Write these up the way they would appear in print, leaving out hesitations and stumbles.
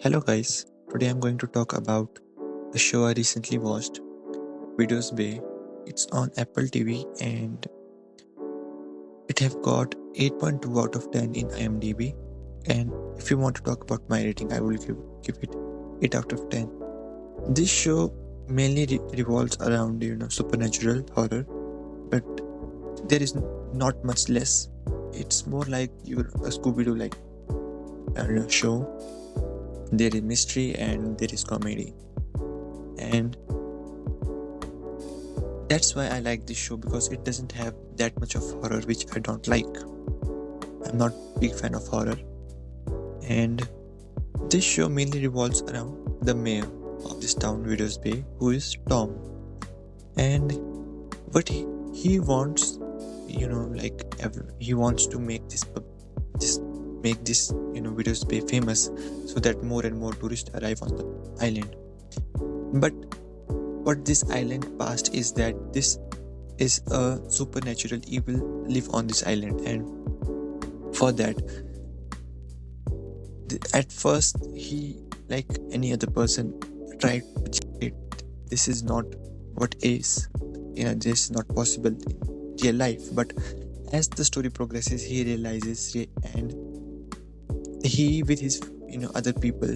Hello guys, today I'm going to talk about a show I recently watched, Videos Bay. It's on Apple TV and it have got 8.2 out of 10 in IMDb. And if you want to talk about my rating, I will give it 8 out of 10. This show mainly revolves around supernatural horror, but there is not much less. It's more like your a Scooby-Doo like show. There is mystery and there is comedy, and that's why I like this show because it doesn't have that much of horror, which I don't like. I'm not big fan of horror, and this show mainly revolves around the mayor of this town, Widows Bay, who is Tom, and what he wants, he wants to make this make this Widows Bay famous, so that more and more tourists arrive on the island. But what this island past is that this is a supernatural evil live on this island, and for that at first he, like any other person, tried to it. This is not what is, this is not possible in real life. But as the story progresses, he realizes and he with his other people,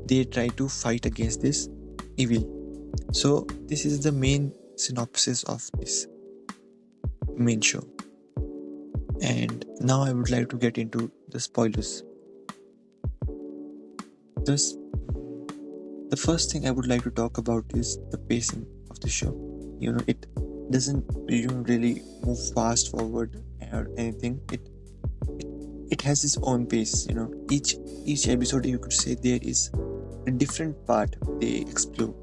they try to fight against this evil. So this is the main synopsis of this main show. And now I would like to get into the spoilers. Thus, the first thing I would like to talk about is the pacing of the show. It doesn't really move fast forward or anything. It has its own pace. Each episode, you could say, there is a different part they explore,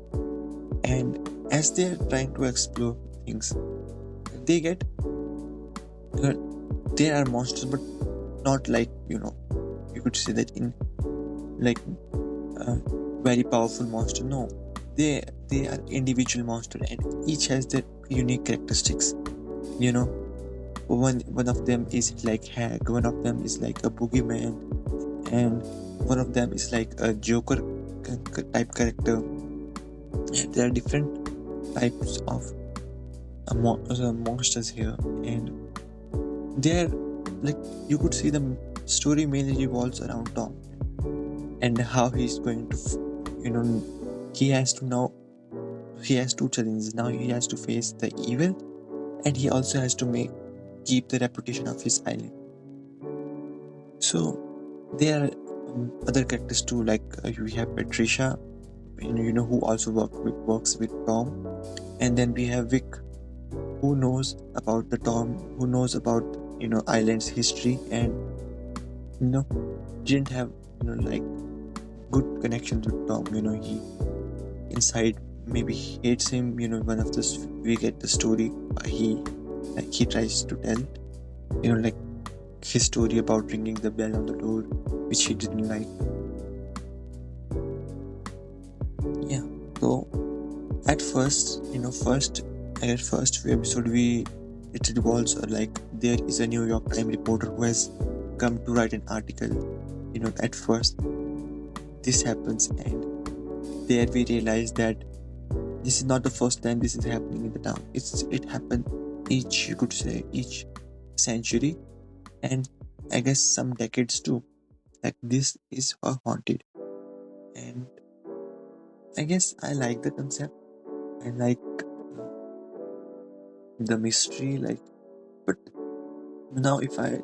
and as they are trying to explore things, they get there are monsters, but not like you could say that in like a very powerful monster. No, they are individual monster, and each has their unique characteristics. One of them is like hag, one of them is like a boogeyman, and one of them is like a joker type character. And there are different types of monsters here, and they're like, you could see the story mainly revolves around Tom and how he's going to he has two challenges now. He has to face the evil, and he also has to keep the reputation of his island. So there are other characters too, like we have Patricia, who also works with Tom, and then we have Vic, who knows about the Tom, who knows about island's history, and didn't have like good connections with Tom. He inside maybe hates him. One of this, we get the story, he tries to tell like his story about ringing the bell on the door, which he didn't like. Yeah, so at first few episode, it revolves like there is a New York Times reporter who has come to write an article. At first this happens, and there we realize that this is not the first time this is happening in the town. It happened each century, and I guess some decades too. Like, this is haunted, and I guess I like the concept. I like the mystery, but now if I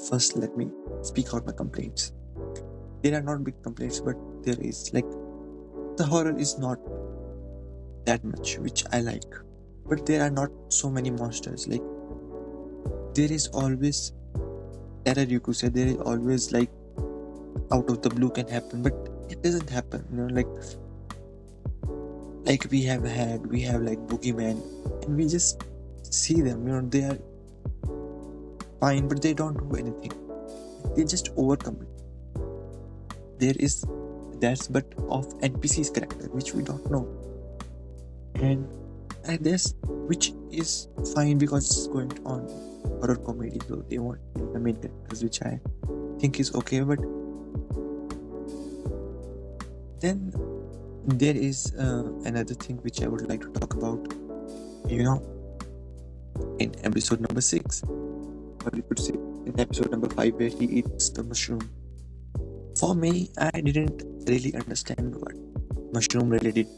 first let me speak out my complaints. There are not big complaints, but there is like the horror is not that much, which I like. But there are not so many monsters. Like, there is always terror, you could say. There is always like out of the blue can happen, but it doesn't happen. Like we have like boogeyman, and we just see them. They are fine, but they don't do anything. They just overcome it. There is that's but of NPC's character, which we don't know, and I guess which is fine because it's going on horror comedy, so they want the main characters, which I think is okay. But Then there is another thing which I would like to talk about, you know, in episode number 6, or you could say in episode number 5, where he eats the mushroom. For me, I didn't really understand what mushroom related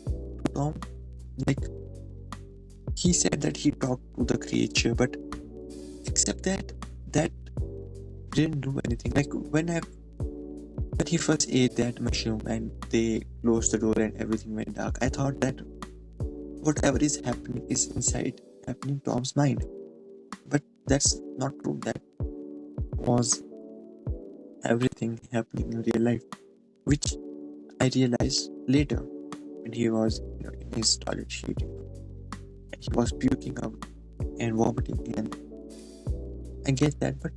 to Tom. Like, he said that he talked to the creature, but except that didn't do anything. Like, when he first ate that mushroom and they closed the door and everything went dark, I thought that whatever is happening is inside happening Tom's mind. But that's not true. That was everything happening in real life, which I realized later when he was, in his toilet sheet. He was puking out and vomiting, and I get that. But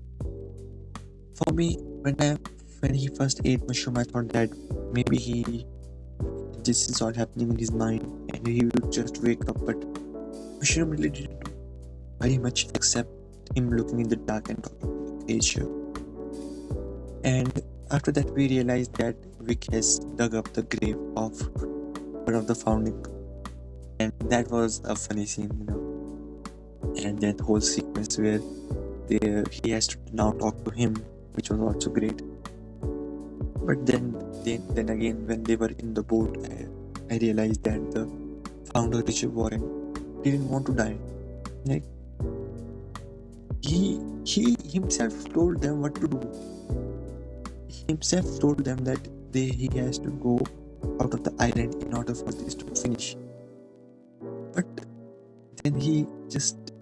for me, when he first ate mushroom, I thought that maybe this is all happening in his mind and he would just wake up. But mushroom really didn't do very much except him looking in the dark and talking to the creature. And after that, we realized that Vic has dug up the grave of one of the founding, and that was a funny scene, And that whole sequence where he has to now talk to him, which was also great. But then again, when they were in the boat, I realized that the founder, Richard Warren, didn't want to die. Like, he himself told them what to do. He himself told them that he has to go out of the island in order for this to finish. But then he just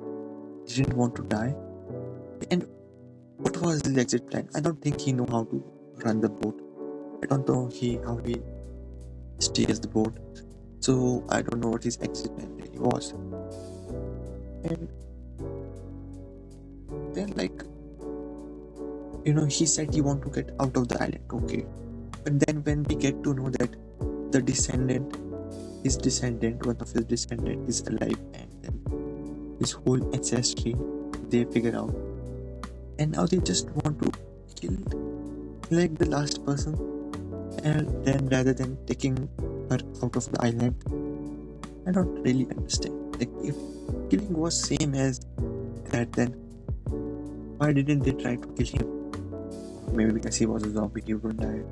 didn't want to die. And what was his exit plan? I don't think he knew how to run the boat. I don't know how he steers the boat. So I don't know what his exit plan really was. And then, like, he said he want to get out of the island. Okay. But then when we get to know that one of his descendant is alive, and then his whole ancestry, they figure out. And now they just want to kill like the last person, and then rather than taking her out of the island. I don't really understand. Like, if killing was same as that, then why didn't they try to kill him? Maybe because he was a zombie, he wouldn't die.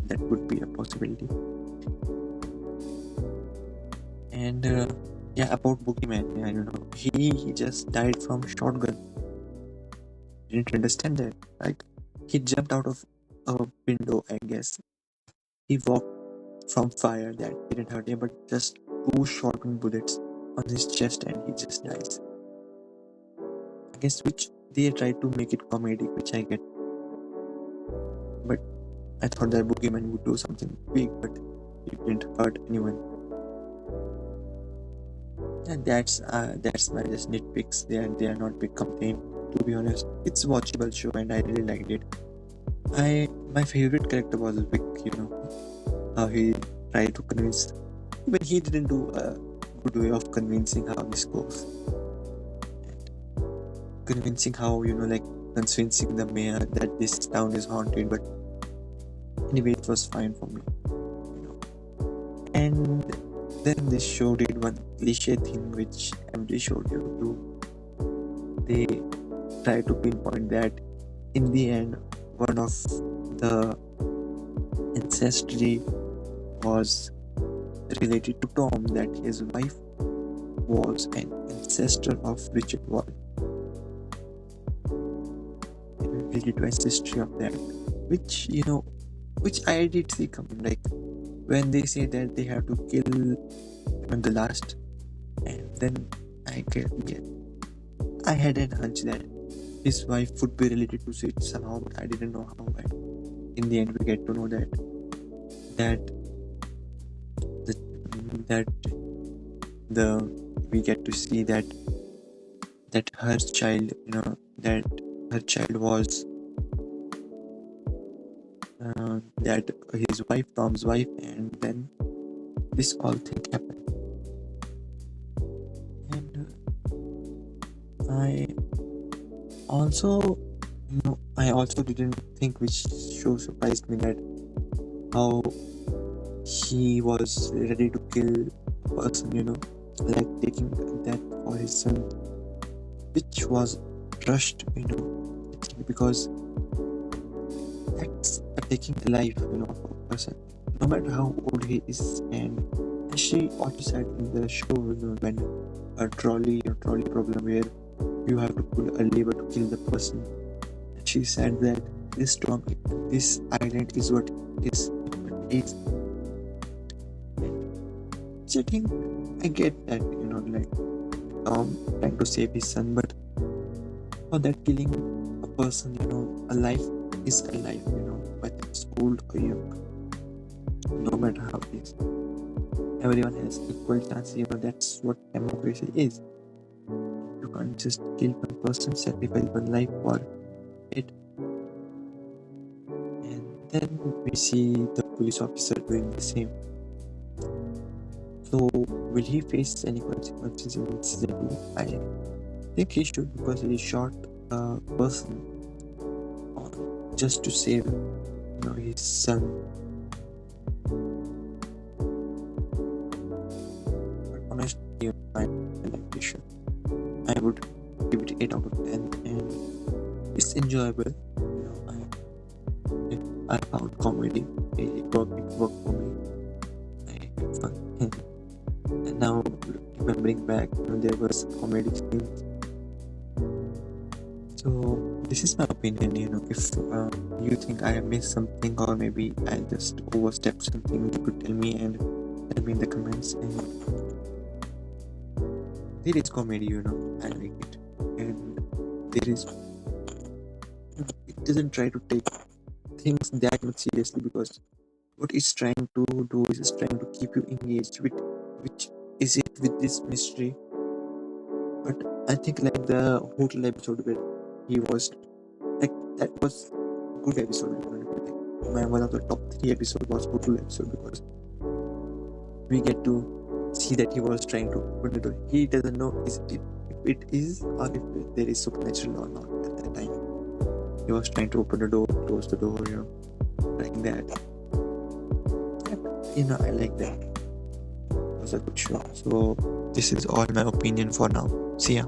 That would be a possibility. And about Boogeyman, I don't know. He just died from shotgun. Didn't understand that. Like, he jumped out of a window, I guess. He walked from fire that didn't hurt him, but just 2 shotgun bullets on his chest, and he just dies. I guess which they tried to make it comedic, which I get. But I thought that Boogeyman would do something big, but it didn't hurt anyone. And that's my just nitpicks. They are not big complaint, to be honest. It's a watchable show and I really liked it. My favorite character was Vic, how he tried to convince, but he didn't do a good way of convincing how this goes. And convincing how, convincing the mayor that this town is haunted, but anyway, it was fine for me. And then this show did one cliche thing which every show do. They try to pinpoint that in the end, one of the ancestry was related to Tom, that his wife was an ancestor of Richard Warren. Related to ancestry of that, which I did see coming. Like, when they say that they have to kill even the last, and then I had a hunch that his wife would be related to Sid somehow, but I didn't know how. And in the end, we get to know that we get to see that her child, that her child was that his wife, Tom's wife, and then this all thing happened. And I also didn't think, which show surprised me, that how he was ready to kill a person, like taking that for his son, which was rushed, because that's taking the life, of a person, no matter how old he is. And as she also said in the show, when a trolley problem where you have to pull a lever to kill the person, she said that this storm, this island is what it is. It is. So I think I get that, like Tom trying to save his son, but for that killing a person, a life is a life, whether it's old or young, no matter how it is. Everyone has equal chance, that's what democracy is. You can't just kill one person, sacrifice one life for it. And then we see the police officer doing the same. So will he face any consequences in season 2? I think he should, because he shot a person just to save his son. But honestly, I like this show. I would give it 8 out of 10, and it's enjoyable. I found comedy. It worked for me. I had fun. And now remembering back, there was comedy scenes. So this is my opinion. If you think I have missed something, or maybe I just overstepped something, you could tell me and tell me in the comments. And there is comedy, I like it, and there is. It doesn't try to take things that much seriously, because what it's trying to do is it's trying to keep you engaged with which is it with this mystery. But I think like the hotel episode where he was like, that was good episode. My one of the top 3 episode was hotel episode, because we get to see that he was trying to open the door. He doesn't know if it is or if there is supernatural or not at that time. He was trying to open the door, close the door, like that. I like that. It was a good show. So this is all my opinion for now. See ya.